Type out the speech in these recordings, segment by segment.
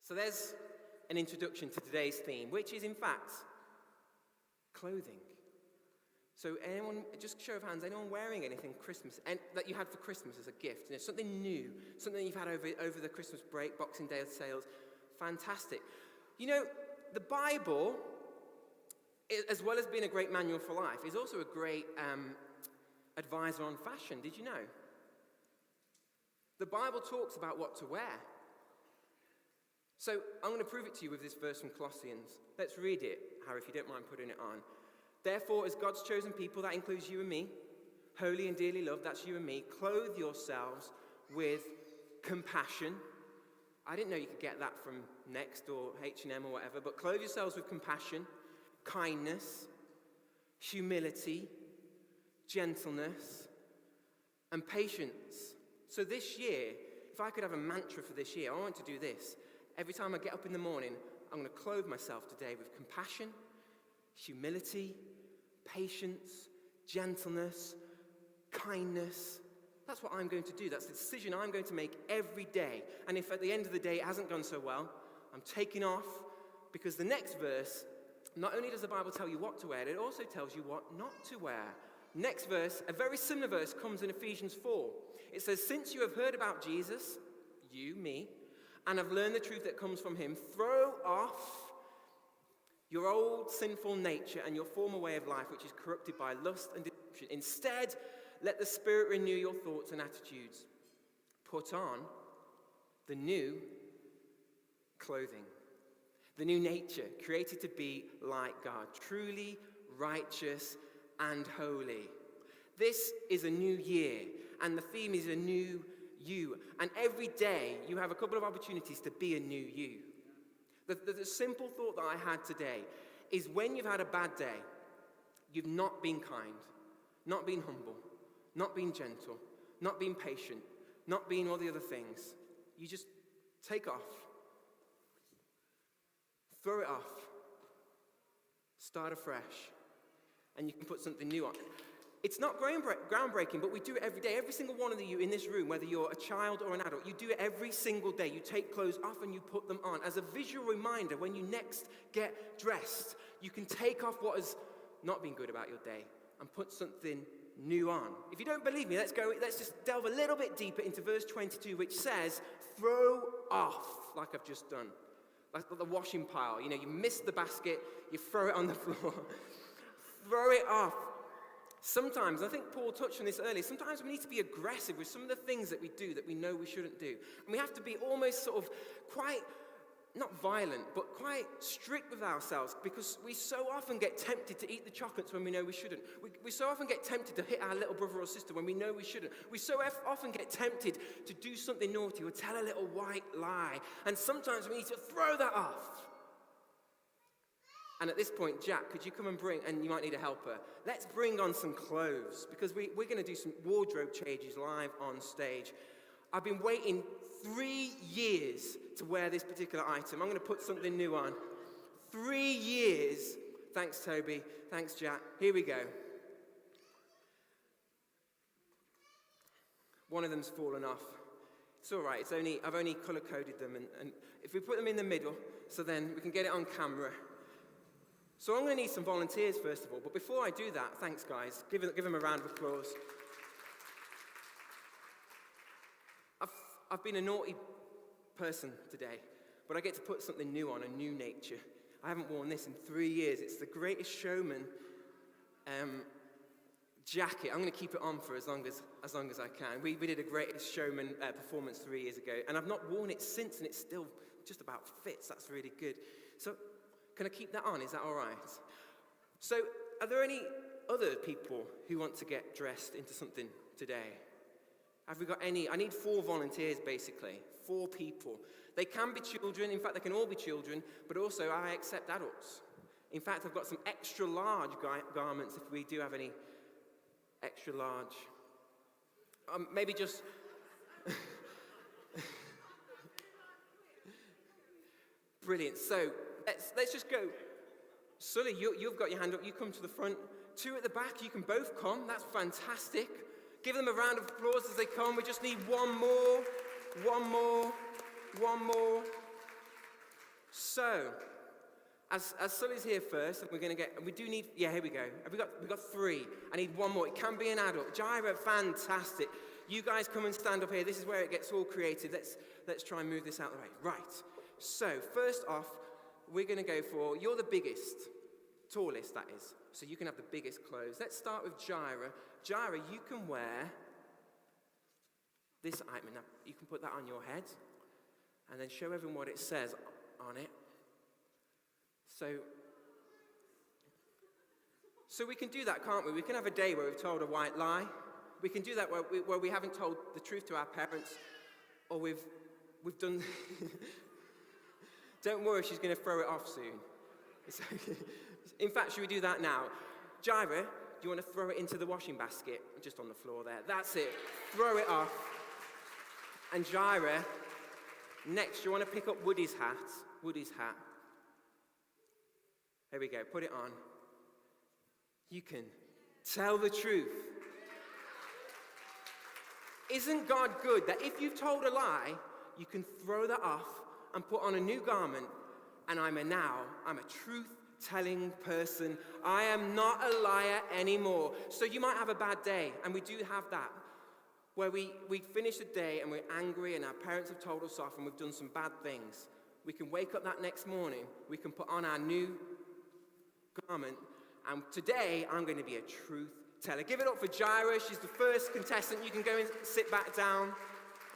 So there's an introduction to today's theme, which is in fact clothing. So anyone, just show of hands, anyone wearing anything Christmas and that you had for Christmas as a gift? Something new, something you've had over the Christmas break, Boxing Day sales. Fantastic. The Bible, as well as being a great manual for life, is also a great advisor on fashion. Did you know? The Bible talks about what to wear. So I'm going to prove it to you with this verse from Colossians. Let's read it, Harry, if you don't mind putting it on. Therefore, as God's chosen people, that includes you and me, holy and dearly loved, that's you and me, clothe yourselves with compassion. I didn't know you could get that from Next or H&M or whatever, but clothe yourselves with compassion, kindness, humility, gentleness, and patience. So this year, if I could have a mantra for this year, I want to do this. Every time I get up in the morning, I'm going to clothe myself today with compassion, humility, patience, gentleness, kindness. That's what I'm going to do. That's the decision I'm going to make every day. And if at the end of the day it hasn't gone so well, I'm taking off, because the next verse, not only does the Bible tell you what to wear, it also tells you what not to wear. Next verse, a very similar verse, comes in Ephesians 4. It says, since you have heard about Jesus, you, me, and have learned the truth that comes from him, throw off your old sinful nature and your former way of life, which is corrupted by lust and deception. Instead, let the Spirit renew your thoughts and attitudes. Put on the new clothing, the new nature, created to be like God, truly righteous and holy. This is a new year, and the theme is a new you. And every day, you have a couple of opportunities to be a new you. The simple thought that I had today is when you've had a bad day, you've not been kind, not been humble, not been gentle, not been patient, not been all the other things. You just take off, throw it off, start afresh, and you can put something new on. It's not groundbreaking, but we do it every day. Every single one of you in this room, whether you're a child or an adult, you do it every single day. You take clothes off and you put them on. As a visual reminder, when you next get dressed, you can take off what has not been good about your day and put something new on. If you don't believe me, let's just delve a little bit deeper into verse 22, which says, throw off, like I've just done. Like the washing pile. You missed the basket, you throw it on the floor. Throw it off. Sometimes, I think Paul touched on this earlier, sometimes we need to be aggressive with some of the things that we do that we know we shouldn't do. And we have to be almost sort of quite, not violent, but quite strict with ourselves, because we so often get tempted to eat the chocolates when we know we shouldn't. We so often get tempted to hit our little brother or sister when we know we shouldn't. We so often get tempted to do something naughty or tell a little white lie. And sometimes we need to throw that off. And at this point, Jack, could you come and and you might need a helper, let's bring on some clothes, because we're going to do some wardrobe changes live on stage. I've been waiting 3 years to wear this particular item. I'm going to put something new on. 3 years. Thanks, Toby. Thanks, Jack. Here we go. One of them's fallen off. It's all right. I've only color-coded them. And if we put them in the middle, so then we can get it on camera. So I'm going to need some volunteers, first of all. But before I do that, thanks, guys. Give them a round of applause. I've been a naughty person today, but I get to put something new on, a new nature. I haven't worn this in 3 years. It's the Greatest Showman jacket. I'm going to keep it on for as long as I can. We did a Greatest Showman performance 3 years ago, and I've not worn it since, and it still just about fits. That's really good. So can I keep that on? Is that all right? So are there any other people who want to get dressed into something today? Have we got any? I need 4 volunteers, basically. 4 people. They can be children. In fact, they can all be children, but also I accept adults. In fact, I've got some extra large garments if we do have any extra large. Maybe just... Brilliant. So let's just go. Sully, you've got your hand up. You come to the front. 2 at the back. You can both come. That's fantastic. Give them a round of applause as they come. We just need one more. So, as Sully's here first, and we do need, here we go. We've got 3. I need one more. It can be an adult. Jaira, fantastic. You guys come and stand up here. This is where it gets all creative. Let's try and move this out of the way. Right. So, first off, we're going to go for, you're the biggest, tallest, that is. So you can have the biggest clothes. Let's start with Jaira. Jaira, you can wear this item. Now, you can put that on your head and then show everyone what it says on it. So we can do that, can't we? We can have a day where we've told a white lie. We can do that where we haven't told the truth to our parents, or we've done... Don't worry, she's going to throw it off soon. In fact, should we do that now? Jaira, do you want to throw it into the washing basket? Just on the floor there. That's it. Throw it off. And Jaira, next, you want to pick up Woody's hat. Woody's hat. There we go. Put it on. You can tell the truth. Isn't God good that if you've told a lie, you can throw that off and put on a new garment? And I'm a truth-telling person. I am not a liar anymore. So you might have a bad day, and we do have that, where we finish the day and we're angry and our parents have told us off and we've done some bad things. We can wake up that next morning, we can put on our new garment, and today I'm going to be a truth teller. Give it up for Jaira. She's the first contestant. You can go and sit back down.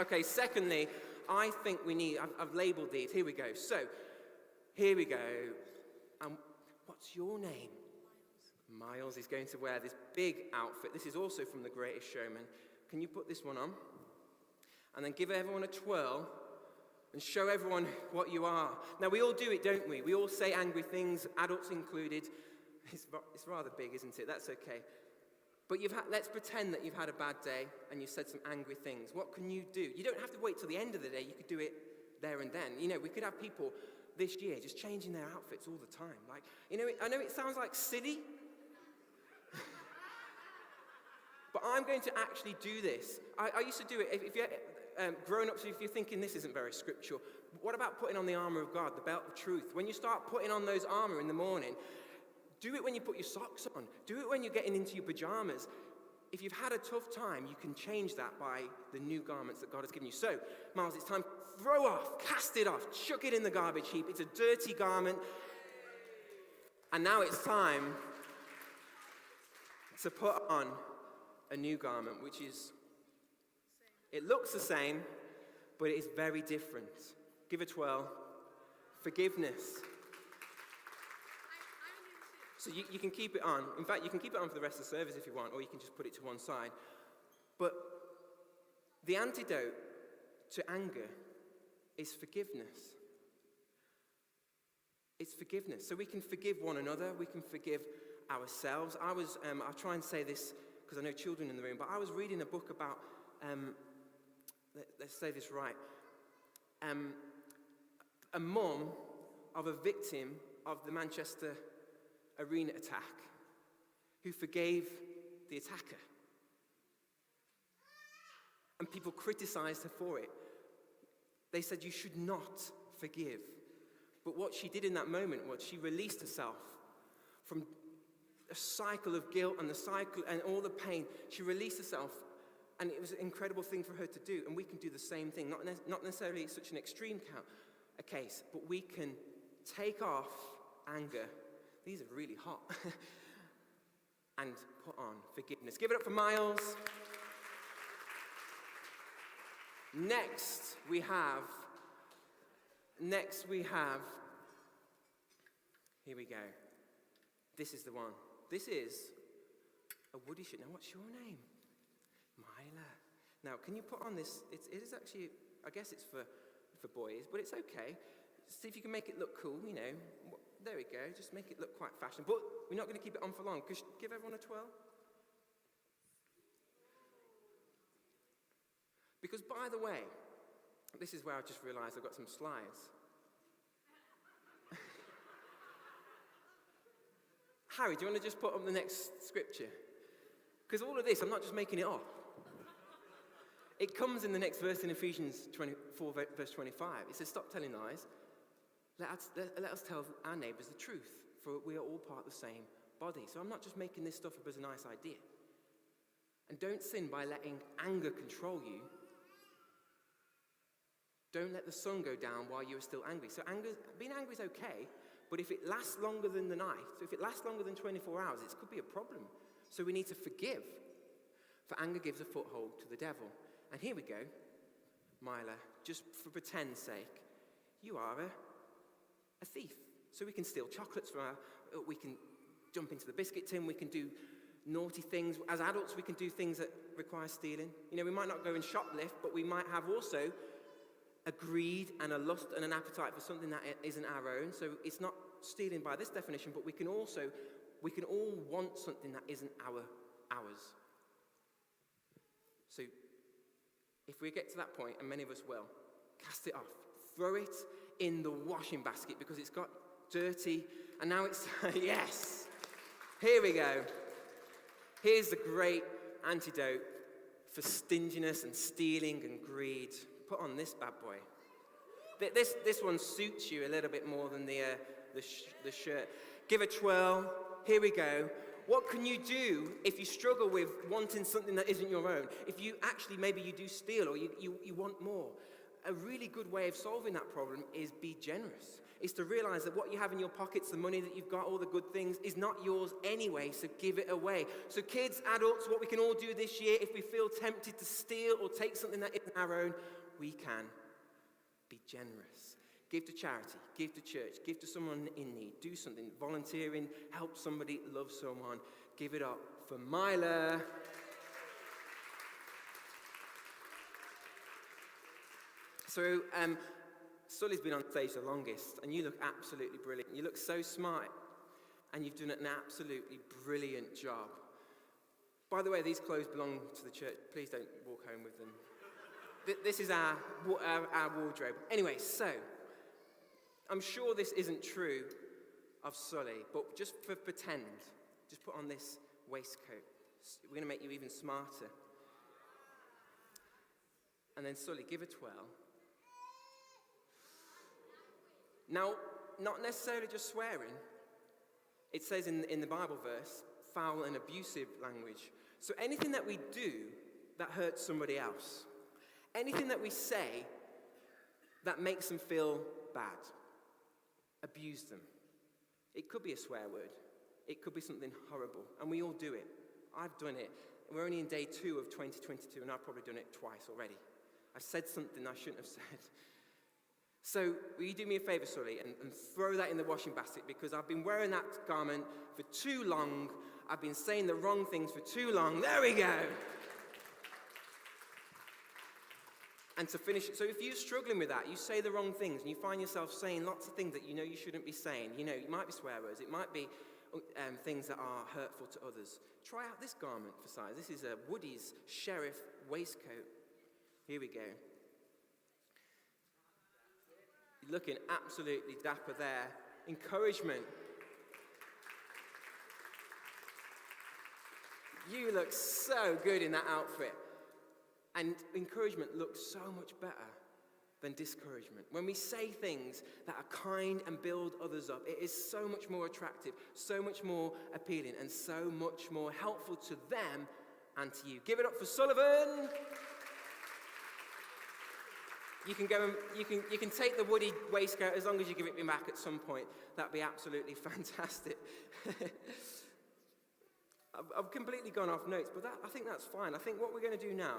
Okay, secondly, I think we need, I've labeled these. Here we go. So, here we go. What's your name? Miles is going to wear this big outfit. This is also from The Greatest Showman. Can you put this one on? And then give everyone a twirl and show everyone what you are. Now, we all do it, don't we? We all say angry things, adults included. It's rather big, isn't it? That's okay. But let's pretend that you've had a bad day and you've said some angry things. What can you do? You don't have to wait till the end of the day. You could do it there and then. You know, we could have people this year just changing their outfits all the time. Like, you know, I know it sounds like silly, but I'm going to actually do this. I used to do it. If you're grown-ups, if you're thinking this isn't very scriptural, what about putting on the armor of God, the belt of truth? When you start putting on those armor in the morning, do it when you put your socks on. Do it when you're getting into your pajamas. If you've had a tough time, you can change that by the new garments that God has given you. So, Miles, it's time. Throw off, cast it off, chuck it in the garbage heap. It's a dirty garment. And now it's time to put on a new garment, which is, it looks the same, but it is very different. Give a twirl. Forgiveness. So you can keep it on. In fact, you can keep it on for the rest of the service if you want, or you can just put it to one side. But the antidote to anger is forgiveness. It's forgiveness. So we can forgive one another. We can forgive ourselves. I'll try and say this because I know children in the room, but I was reading a book about, let's say this right, a mum of a victim of the Manchester Arena attack who forgave the attacker. And people criticized her for it. They said, you should not forgive. But what she did in that moment was she released herself from a cycle of guilt and the cycle and all the pain. She released herself, and it was an incredible thing for her to do. And we can do the same thing, not necessarily such an extreme case, but we can take off anger. These are really hot. And put on forgiveness. Give it up for Miles. Next we have, here we go. This is the one. This is a Woody shirt. Now, what's your name? Myla. Now, can you put on this? It is actually, I guess it's for boys, but it's okay. See if you can make it look cool, you know. There we go. Just make it look quite fashionable. But we're not going to keep it on for long. Give everyone a twirl. Because, by the way, this is where I just realised I've got some slides. Harry, do you want to just put up the next scripture? Because all of this, I'm not just making it up. It comes in the next verse in Ephesians 24, verse 25. It says, stop telling lies. Let us tell our neighbours the truth, for we are all part of the same body. So I'm not just making this stuff up as a nice idea. And don't sin by letting anger control you. Don't let the sun go down while you're still angry. So being angry is okay, but if it lasts longer than the night, so if it lasts longer than 24 hours, it could be a problem. So we need to forgive, for anger gives a foothold to the devil. And here we go, Mila, just for pretend's sake, you are a thief. So we can steal chocolates we can jump into the biscuit tin, we can do naughty things. As adults, we can do things that require stealing. You know, we might not go and shoplift, but we might have also a greed and a lust and an appetite for something that isn't our own. So it's not stealing by this definition, but we can all want something that isn't ours. So if we get to that point, and many of us will, cast it off. Throw it in the washing basket because it's got dirty, and now it's, yes. Here we go. Here's the great antidote for stinginess and stealing and greed. Put on this bad boy. This one suits you a little bit more than the shirt. Give a twirl. Here we go. What can you do if you struggle with wanting something that isn't your own? If you actually, maybe you do steal or you want more. A really good way of solving that problem is be generous. It's to realize that what you have in your pockets, the money that you've got, all the good things, is not yours anyway, so give it away. So kids, adults, what we can all do this year, if we feel tempted to steal or take something that isn't our own, we can be generous. Give to charity, give to church, give to someone in need, do something, volunteering, help somebody, love someone. Give it up for Mila. So, Sully's been on stage the longest, and you look absolutely brilliant. You look so smart, and you've done an absolutely brilliant job. By the way, these clothes belong to the church. Please don't walk home with them. This is our wardrobe. Anyway, so, I'm sure this isn't true of Sully, but just for pretend, just put on this waistcoat. We're going to make you even smarter. And then Sully, give a twirl. Now, not necessarily just swearing. It says in the Bible verse, foul and abusive language. So anything that we do that hurts somebody else, anything that we say that makes them feel bad, abuse them. It could be a swear word. It could be something horrible. And we all do it. I've done it. We're only in day 2 of 2022, and I've probably done it twice already. I've said something I shouldn't have said. So will you do me a favor, Sully, and throw that in the washing basket, because I've been wearing that garment for too long. I've been saying the wrong things for too long. There we go. And to finish it, so if you're struggling with that, you say the wrong things, and you find yourself saying lots of things that you know you shouldn't be saying. You know, it might be swear words, it might be things that are hurtful to others. Try out this garment for size. This is a Woody's Sheriff waistcoat. Here we go. You're looking absolutely dapper there. Encouragement. You look so good in that outfit. And encouragement looks so much better than discouragement. When we say things that are kind and build others up, it is so much more attractive, so much more appealing, and so much more helpful to them and to you. Give it up for Sullivan. You can go and you can take the Woody waistcoat as long as you give it me back at some point. That'd be absolutely fantastic. I've completely gone off notes, but I think that's fine. I think what we're going to do now,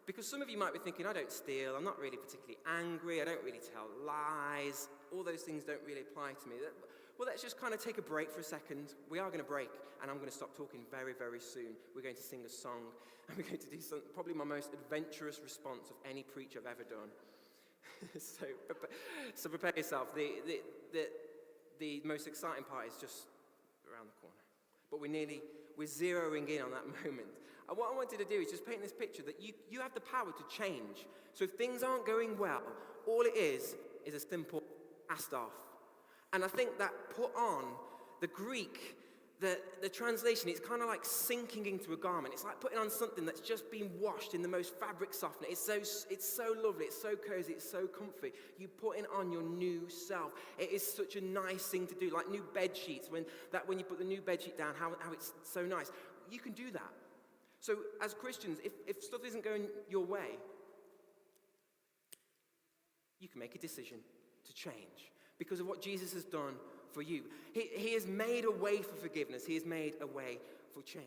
because some of you might be thinking, I don't steal, I'm not really particularly angry, I don't really tell lies, all those things don't really apply to me. Well, let's just kind of take a break for a second. We are going to break, and I'm going to stop talking very, very soon. We're going to sing a song, and we're going to do probably my most adventurous response of any preach I've ever done. So prepare yourself. The most exciting part is just around the corner. But we're zeroing in on that moment. And what I wanted to do is just paint this picture that you have the power to change. So if things aren't going well, all it is a simple cast off. And I think that put on, the Greek the translation, it's kind of like sinking into a garment. It's like putting on something that's just been washed in the most fabric softener. It's so lovely, it's so cozy, it's so comfy. You're putting on your new self. It is such a nice thing to do, like new bed sheets. When you put the new bed sheet down, how it's so nice. You can do that. So as Christians, if stuff isn't going your way, you can make a decision to change because of what Jesus has done for you. He has made a way for forgiveness. He has made a way for change.